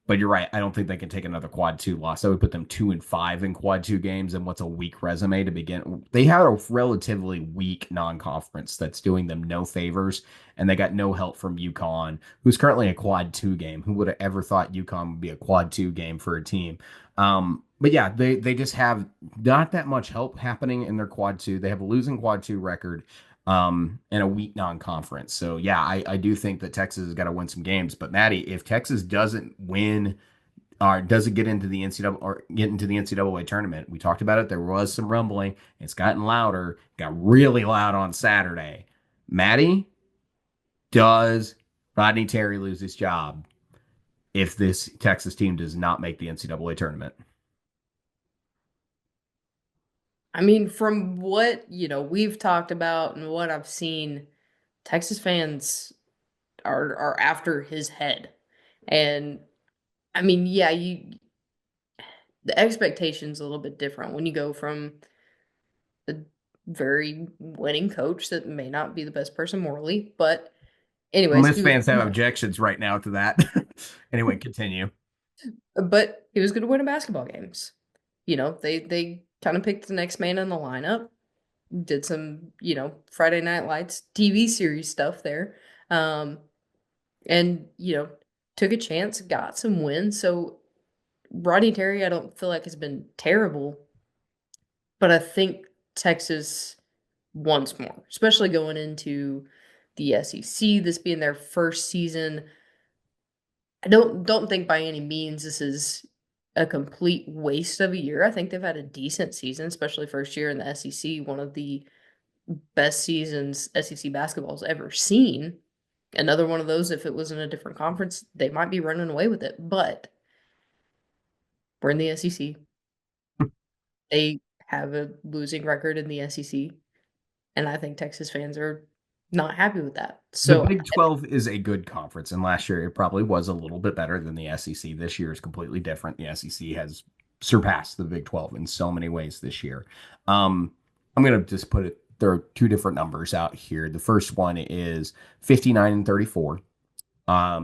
But you're right. I don't think they can take another quad two loss. That would put them 2-5 in quad two games. And what's a weak resume to begin? They had a relatively weak non-conference that's doing them no favors, and they got no help from UConn, who's currently a quad two game. Who would have ever thought UConn would be a quad two game for a team? But yeah, they just have not that much help happening in their quad two. They have a losing quad two record and a weak non-conference. So yeah, I do think that Texas has got to win some games. But Maddie, if Texas doesn't win or doesn't get into the NCAA tournament, we talked about it. There was some rumbling. It's gotten louder. Got really loud on Saturday. Maddie, does Rodney Terry lose his job if this Texas team does not make the NCAA tournament? I mean, from what, we've talked about and what I've seen, Texas fans are after his head. And I mean, yeah, the expectation's a little bit different when you go from a very winning coach that may not be the best person morally, but anyways, Most fans have objections right now to that. Anyway, continue. but he was going to win a basketball games. They kind of picked the next man in the lineup, did some, Friday Night Lights TV series stuff there. And, took a chance, got some wins. So Rodney Terry, I don't feel like has been terrible, but I think Texas wants more, especially going into the SEC, this being their first season. I don't think by any means this is a complete waste of a year. I think they've had a decent season, especially first year in the SEC, one of the best seasons SEC basketball's ever seen. Another one of those, if it was in a different conference, they might be running away with it. But we're in the SEC. They have a losing record in the SEC, and I think Texas fans are not happy with that. The So Big 12 is a good conference, and last year it probably was a little bit better than the SEC. This year is completely different. The SEC has surpassed the Big 12 in so many ways this year. I'm going to just put it, there are 2 different numbers out here. The first one is 59-34.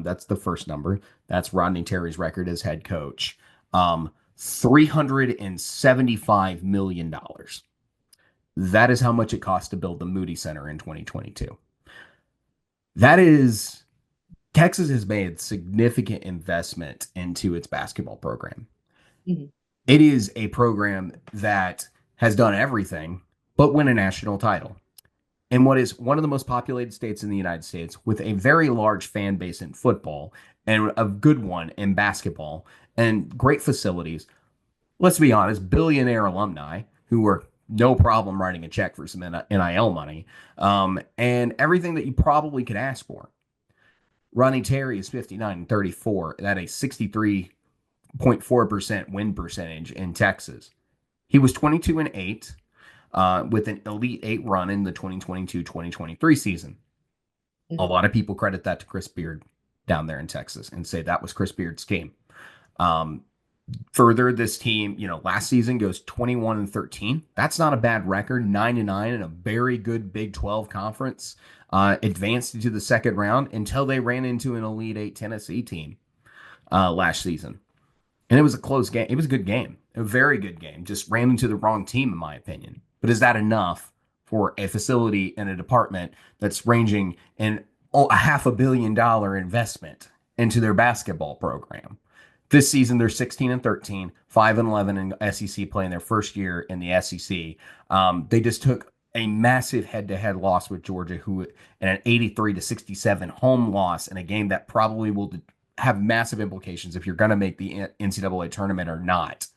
That's the first number. That's Rodney Terry's record as head coach. $375 million. That is how much it cost to build the Moody Center in 2022. That is, Texas has made significant investment into its basketball program. Mhm. It is a program that has done everything but win a national title in what is one of the most populated states in the United States, with a very large fan base in football and a good one in basketball and great facilities. Let's be honest, billionaire alumni who were no problem writing a check for some NIL money, and everything that you probably could ask for. Ronnie Terry is 59-34 at a 63.4% win percentage in Texas. He was 22-8 with an Elite Eight run in the 2022-2023 season. A Mhm. lot of people credit that to Chris Beard down there in Texas and say that was Chris Beard's team. Um, Further, this team, last season goes 21-13. That's not a bad record. 9-9 in a very good Big 12 conference. Advanced into the second round until they ran into an Elite Eight Tennessee team last season. And it was a close game. It was a good game, a very good game. Just ran into the wrong team, in my opinion. But is that enough for a facility and a department that's ranging in a $500 million investment into their basketball program? This season, they're 16-13, 5-11 in SEC play in their first year in the SEC. They just took a massive head-to-head loss with Georgia, who in an 83-67 home loss in a game that probably will have massive implications if you're going to make the NCAA tournament or not.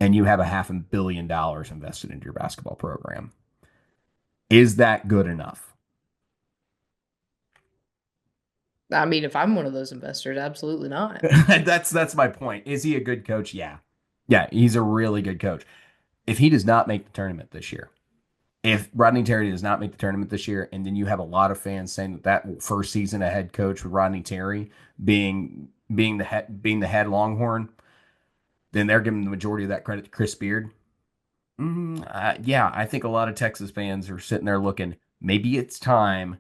And you have $500 million invested into your basketball program. Is that good enough? I mean, if I'm one of those investors, absolutely not. That's my point. Is he a good coach? Yeah. Yeah, he's a really good coach. If he does not make the tournament this year, if Rodney Terry does not make the tournament this year, and then you have a lot of fans saying that first season a head coach with Rodney Terry being the head Longhorn, then they're giving the majority of that credit to Chris Beard. Yeah, I think a lot of Texas fans are sitting there looking. Maybe it's time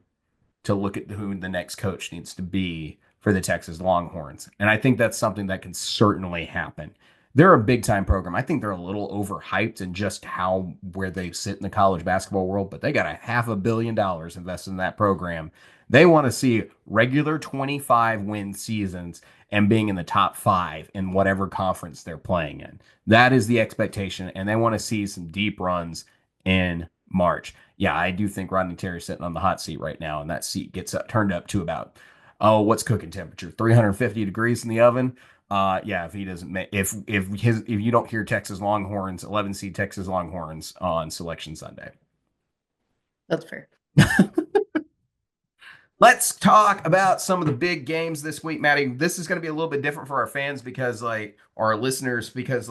to look at who the next coach needs to be for the Texas Longhorns. And I think that's something that can certainly happen. They're a big time program. I think they're a little overhyped in just how where they sit in the college basketball world, but they got $500 million invested in that program. They want to see regular 25 win seasons and being in the top five in whatever conference they're playing in. That is the expectation, and they want to see some deep runs in March. Yeah, I do think Rodney Terry's sitting on the hot seat right now, and that seat gets turned up to about, what's cooking temperature? 350 degrees in the oven. Yeah, if he doesn't make if you don't hear Texas Longhorns, 11 seed Texas Longhorns on Selection Sunday. That's fair. Let's talk about some of the big games this week, Maddie. This is going to be a little bit different for our fans because, our listeners, because,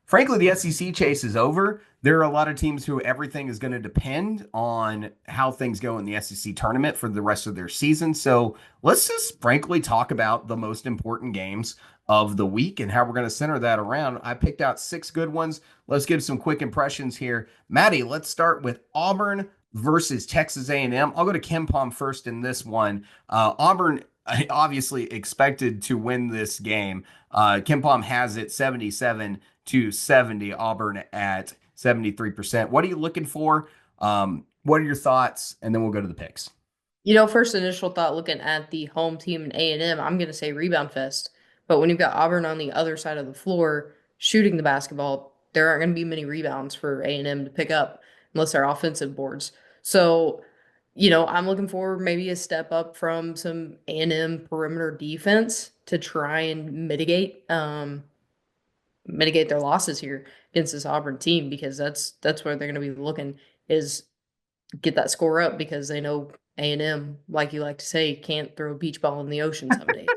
frankly, the SEC chase is over. There are a lot of teams who everything is going to depend on how things go in the SEC tournament for the rest of their season. So let's just frankly talk about the most important games of the week and how we're going to center that around. I picked out 6 good ones. Let's give some quick impressions here. Maddie, let's start with Auburn versus Texas A&M. I'll go to KenPom first in this one. Auburn obviously expected to win this game. KenPom has it 77-70. Auburn at 73%. What are you looking for? What are your thoughts? And then we'll go to the picks. First initial thought looking at the home team in A&M, I'm going to say rebound fest. But when you've got Auburn on the other side of the floor shooting the basketball, there aren't going to be many rebounds for A&M to pick up unless they're offensive boards. So, I'm looking for maybe a step up from some A&M perimeter defense to try and mitigate their losses here against this Auburn team because that's where they're going to be looking is get that score up because they know A&M, like you like to say, can't throw a beach ball in the ocean some days.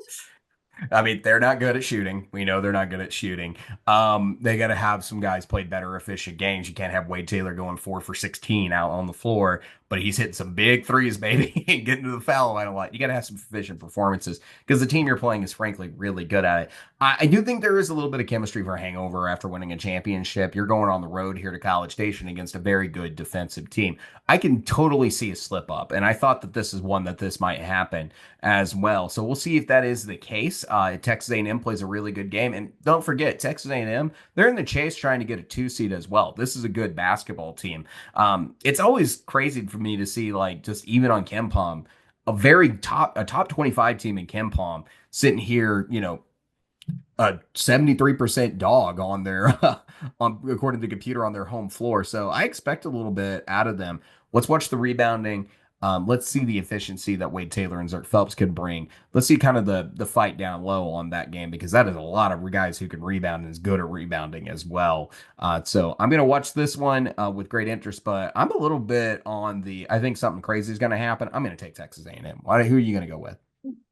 I mean, they're not good at shooting. We know they're not good at shooting. They got to have some guys play better efficient games. You can't have Wade Taylor going 4 for 16 out on the floor, but he's hitting some big threes, baby, and getting to the foul line a lot. You got to have some efficient performances because the team you're playing is frankly really good at it. I do think there is a little bit of chemistry for a hangover after winning a championship. You're going on the road here to College Station against a very good defensive team. I can totally see a slip up, and I thought that this is one that this might happen as well. So we'll see if that is the case. Texas A&M plays a really good game, and don't forget Texas A&M. They're in the chase trying to get a 2 seed as well. This is a good basketball team. It's always crazy for me to see just even on KenPom, a top 25 team in KenPom sitting here, a 73% dog on their on according to the computer on their home floor. So I expect a little bit out of them. Let's watch the rebounding. Let's see the efficiency that Wade Taylor and Zerk Phelps could bring. Let's see kind of the fight down low on that game because that is a lot of guys who can rebound and is good at rebounding as well. So I'm gonna watch this one with great interest, but I'm a little bit on the. I think something crazy is gonna happen. I'm gonna take Texas A&M. Who are you gonna go with?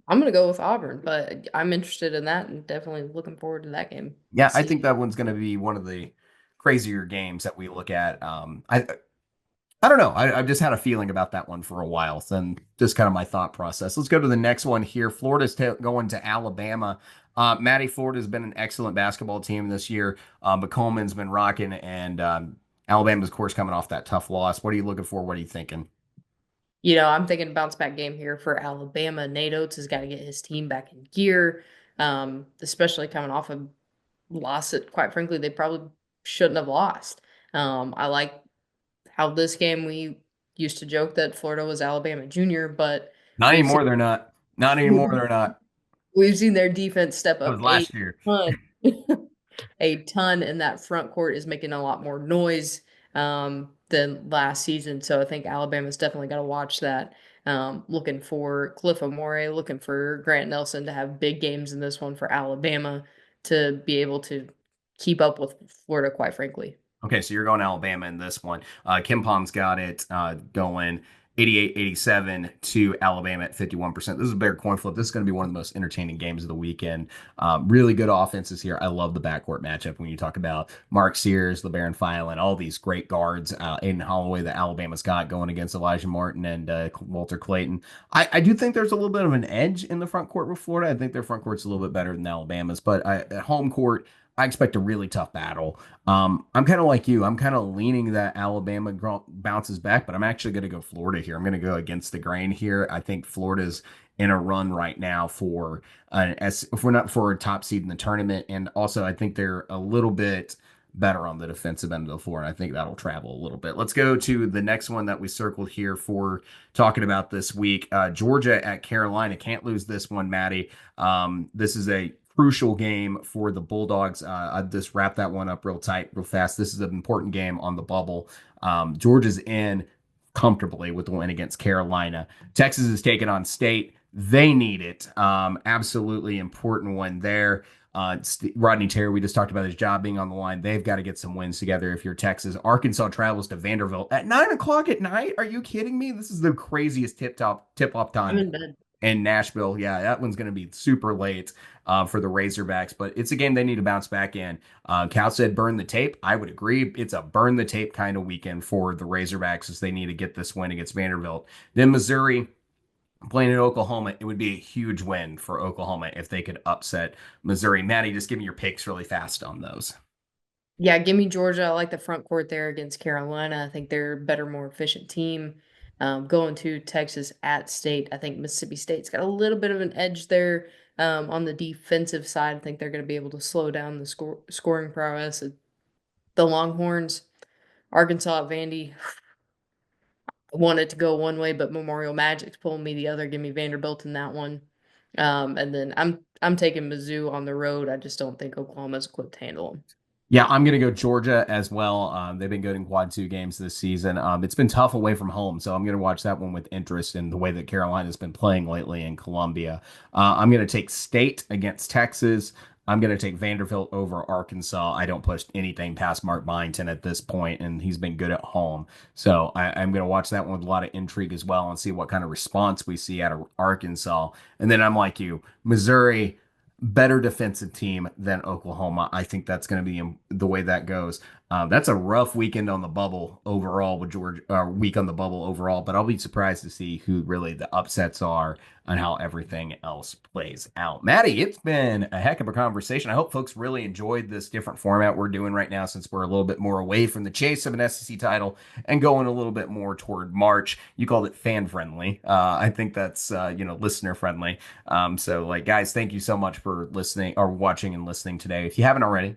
I'm going to go with Auburn, but I'm interested in that and definitely looking forward to that game. Yeah, I think See. that one's going to be one of the crazier games that we look at. I I don't know. I've just had a feeling about that one for a while. So then just kind of my thought process. Let's go to the next one here. Florida's going to Alabama. Maddie, Florida's been an excellent basketball team this year, but Coleman's been rocking, and Alabama's, of course, coming off that tough loss. What are you looking for? What are you thinking? I'm thinking bounce back game here for Alabama. Nate Oates has got to get his team back in gear, especially coming off a loss that, quite frankly, they probably shouldn't have lost. I like how this game we used to joke that Florida was Alabama Junior, but Not we've seen anymore. They're not. Not anymore. They're not. we've seen their defense step That up was a last year. ton. A ton, and that front court is making a lot more noise than last season. So I think Alabama's definitely got to watch that. Looking for Cliff Amore, looking for Grant Nelson to have big games in this one for Alabama to be able to keep up with Florida, quite frankly. Okay, so you're going Alabama in this one. Kim Palm's got it going 88-87 to Alabama at 51%. This is a better coin flip. This is going to be one of the most entertaining games of the weekend. Really good offenses here. I love the backcourt matchup when you talk about Mark Sears, LeBaron Filan, all these great guards. Aiden Holloway that Alabama's got going against Elijah Martin and Walter Clayton. I do think there's a little bit of an edge in the front court with Florida. I think their front court's a little bit better than Alabama's, but at home court, I expect a really tough battle. I'm kind of like you. I'm kind of leaning that Alabama bounces back, but I'm actually going to go Florida here. I'm going to go against the grain here. I think Florida's in a run right now for if we're not for a top seed in the tournament, and also I think they're a little bit better on the defensive end of the floor, and I think that'll travel a little bit. Let's go to the next one that we circled here for talking about this week. Georgia at Carolina. Can't lose this one, Maddie. This is a crucial game for the Bulldogs. I just wrap that one up real tight, real fast. This is an important game on the bubble. Georgia's in comfortably with the win against Carolina. Texas is taking on State. They need it. Absolutely important one there. Rodney Terry, we just talked about his job being on the line. They've got to get some wins together if you're Texas. Arkansas travels to Vanderbilt at 9 o'clock at night. Are you kidding me? This is the craziest tip off I'm time in bed. in Nashville. Yeah, that one's going to be super late for the Razorbacks, but it's a game they need to bounce back in. Cal said burn the tape. I would agree. It's a burn the tape kind of weekend for the Razorbacks as they need to get this win against Vanderbilt. Then Missouri playing in Oklahoma. It would be a huge win for Oklahoma if they could upset Missouri. Maddie, just give me your picks really fast on those. Yeah, give me Georgia. I like the front court there against Carolina. I think they're a better, more efficient team. Going to Texas at State, I think Mississippi State's got a little bit of an edge there on the defensive side. I think they're going to be able to slow down the scoring prowess of the Longhorns. Arkansas at Vandy. I wanted to go one way, but Memorial Magic's pulling me the other. Give me Vanderbilt in that one. And then I'm taking Mizzou on the road. I just don't think Oklahoma's equipped to handle them. Yeah, I'm going to go Georgia as well. They've been good in quad two games this season. It's been tough away from home, so I'm going to watch that one with interest in the way that Carolina's been playing lately in Columbia. I'm going to take State against Texas. I'm going to take Vanderbilt over Arkansas. I don't push anything past Mark Byington at this point, and he's been good at home. So I'm going to watch that one with a lot of intrigue as well and see what kind of response we see out of Arkansas. And then I'm like you, Missouri, better defensive team than Oklahoma. I think that's going to be the way that goes. That's a rough weekend on the bubble overall with Georgia, week on the bubble overall, but I'll be surprised to see who really the upsets are and how everything else plays out. Maddie, it's been a heck of a conversation. I hope folks really enjoyed this different format we're doing right now since we're a little bit more away from the chase of an SEC title and going a little bit more toward March. You called it fan friendly. I think that's, listener friendly. So like guys, thank you so much for listening or watching and listening today. If you haven't already,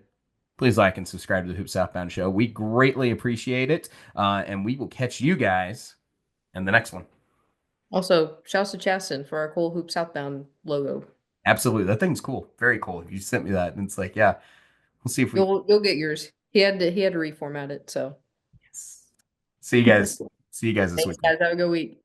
please like and subscribe to the Hoop Southbound Show. We greatly appreciate it. And we will catch you guys in the next one. Also, shouts to Chasten for our cool Hoop Southbound logo. Absolutely. That thing's cool. Very cool. You sent me that. And it's like, yeah, we'll see if we You'll get yours. He had to reformat it, so see you guys. See you guys this thanks weekend. guys. Have a good week.